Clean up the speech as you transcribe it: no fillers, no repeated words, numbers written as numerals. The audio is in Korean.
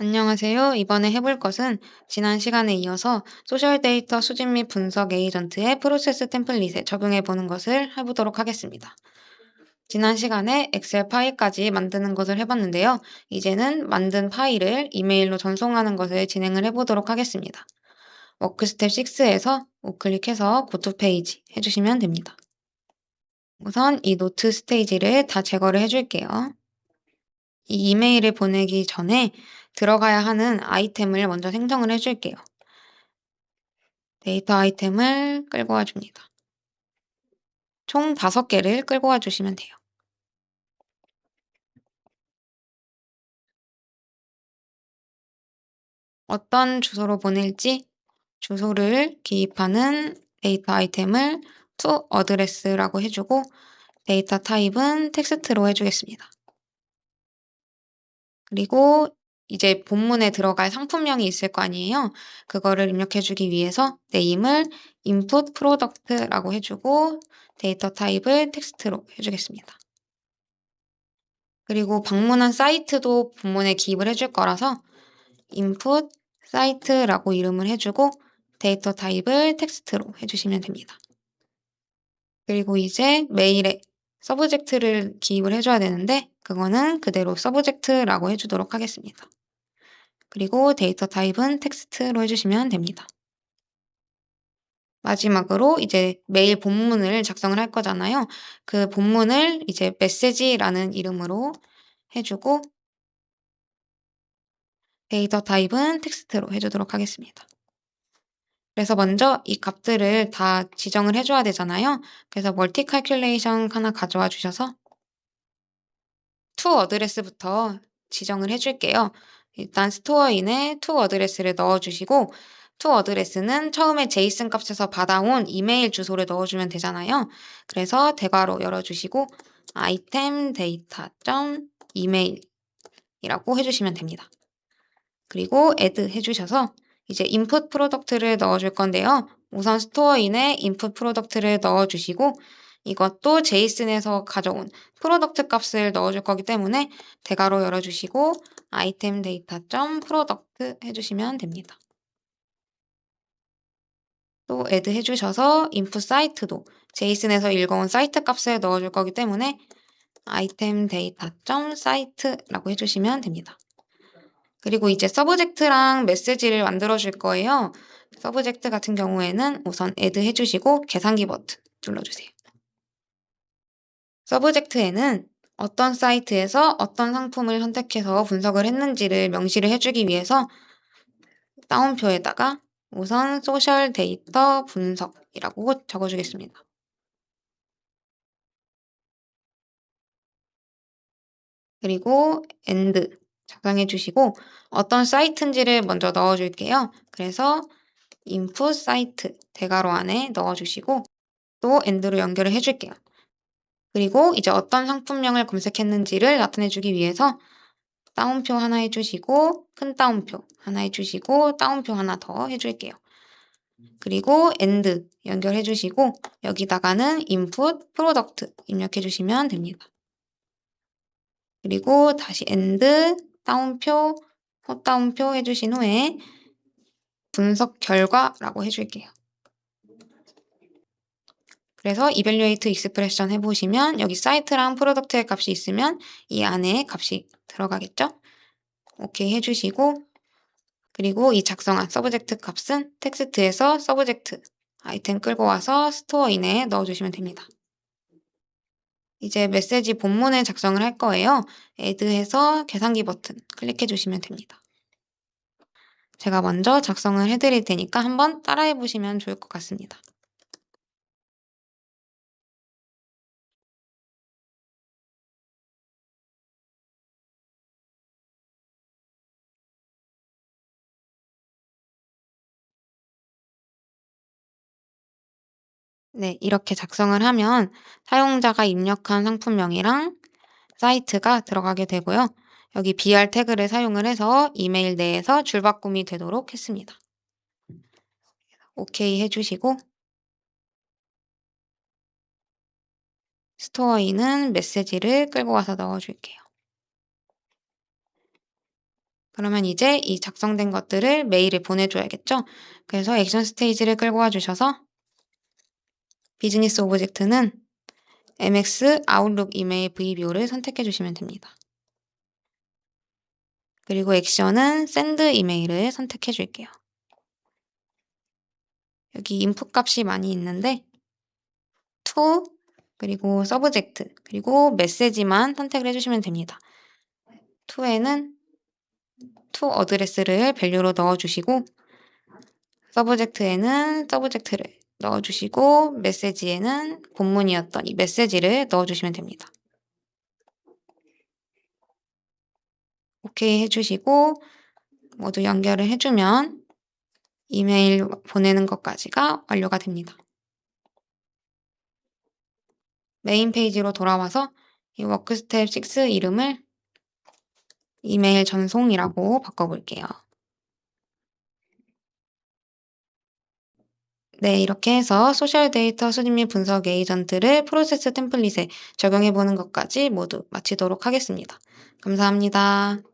안녕하세요. 이번에 해볼 것은 지난 시간에 이어서 소셜 데이터 수집 및 분석 에이전트의 프로세스 템플릿에 적용해 보는 것을 해보도록 하겠습니다. 지난 시간에 엑셀 파일까지 만드는 것을 해봤는데요. 이제는 만든 파일을 이메일로 전송하는 것을 진행을 해보도록 하겠습니다. 워크 스텝 6에서 우클릭해서 Go to 페이지 해주시면 됩니다. 우선 이 노트 스테이지를 다 제거를 해줄게요. 이 이메일을 보내기 전에 들어가야 하는 아이템을 먼저 생성을 해줄게요. 데이터 아이템을 끌고 와줍니다. 총 5개를 끌고 와주시면 돼요. 어떤 주소로 보낼지 주소를 기입하는 데이터 아이템을 to address라고 해주고 데이터 타입은 텍스트로 해주겠습니다. 그리고 이제 본문에 들어갈 상품명이 있을 거 아니에요. 그거를 입력해주기 위해서 name을 input product라고 해주고 데이터 타입을 텍스트로 해주겠습니다. 그리고 방문한 사이트도 본문에 기입을 해줄 거라서 input site라고 이름을 해주고 데이터 타입을 텍스트로 해주시면 됩니다. 그리고 이제 메일에 서브젝트를 기입을 해줘야 되는데 그거는 그대로 서브젝트라고 해주도록 하겠습니다. 그리고 데이터 타입은 텍스트로 해주시면 됩니다. 마지막으로 이제 메일 본문을 작성을 할 거잖아요. 그 본문을 이제 메시지라는 이름으로 해주고 데이터 타입은 텍스트로 해주도록 하겠습니다. 그래서 먼저 이 값들을 다 지정을 해줘야 되잖아요. 그래서 멀티 칼큘레이션 하나 가져와 주셔서 to 어드레스부터 지정을 해줄게요. 일단 스토어인에 to 어드레스를 넣어주시고 to 어드레스는 처음에 제이슨 값에서 받아온 이메일 주소를 넣어주면 되잖아요. 그래서 대괄호 열어주시고 item data.email이라고 해주시면 됩니다. 그리고 add 해주셔서 이제 input 프로덕트를 넣어줄 건데요. 우선 스토어인에 input 프로덕트를 넣어주시고 이것도 제이슨에서 가져온 프로덕트 값을 넣어줄 거기 때문에 대괄호 열어주시고 item data.product 해주시면 됩니다. 또 add 해주셔서 input 사이트도 제이슨에서 읽어온 사이트 값을 넣어줄 거기 때문에 item data.site라고 해주시면 됩니다. 그리고 이제 서브젝트랑 메시지를 만들어 줄 거예요. 서브젝트 같은 경우에는 우선 add 해주시고 계산기 버튼 눌러주세요. 서브젝트에는 어떤 사이트에서 어떤 상품을 선택해서 분석을 했는지를 명시를 해주기 위해서 따옴표에다가 우선 소셜 데이터 분석이라고 적어주겠습니다. 그리고 end 작성해 주시고 어떤 사이트인지를 먼저 넣어줄게요. 그래서 input 사이트 대괄호 안에 넣어주시고 또 end로 연결을 해줄게요. 그리고 이제 어떤 상품명을 검색했는지를 나타내주기 위해서 따옴표 하나 해주시고 큰 따옴표 하나 해주시고 따옴표 하나 더 해줄게요. 그리고 end 연결해주시고 여기다가는 input product 입력해주시면 됩니다. 그리고 다시 end 따옴표 따옴표 해주신 후에 분석 결과라고 해줄게요. 그래서 evaluate expression 해보시면 여기 사이트랑 프로덕트의 값이 있으면 이 안에 값이 들어가겠죠? 오케이 해주시고 그리고 이 작성한 서브젝트 값은 텍스트에서 서브젝트 아이템 끌고 와서 스토어인에 넣어주시면 됩니다. 이제 메시지 본문을 작성을 할 거예요. add해서 계산기 버튼 클릭해 주시면 됩니다. 제가 먼저 작성을 해드릴 테니까 한번 따라해 보시면 좋을 것 같습니다. 네, 이렇게 작성을 하면 사용자가 입력한 상품명이랑 사이트가 들어가게 되고요. 여기 BR 태그를 사용을 해서 이메일 내에서 줄바꿈이 되도록 했습니다. 오케이 해주시고 스토어인은 메시지를 끌고 와서 넣어줄게요. 그러면 이제 이 작성된 것들을 메일에 보내줘야겠죠? 그래서 액션 스테이지를 끌고 와주셔서 비즈니스 오브젝트는 MX 아웃룩 이메일 VBO를 선택해 주시면 됩니다. 그리고 액션은 샌드 이메일을 선택해 줄게요. 여기 인풋 값이 많이 있는데 to 그리고 서브젝트 그리고 메시지만 선택을 해주시면 됩니다. to에는 to 어드레스를 밸류로 넣어주시고 서브젝트에는 서브젝트를 넣어주시고 메시지에는 본문이었던 이 메시지를 넣어주시면 됩니다. 오케이 해주시고 모두 연결을 해주면 이메일 보내는 것까지가 완료가 됩니다. 메인 페이지로 돌아와서 이 워크 스텝 6 이름을 이메일 전송이라고 바꿔볼게요. 네, 이렇게 해서 소셜 데이터 수집 및 분석 에이전트를 프로세스 템플릿에 적용해 보는 것까지 모두 마치도록 하겠습니다. 감사합니다.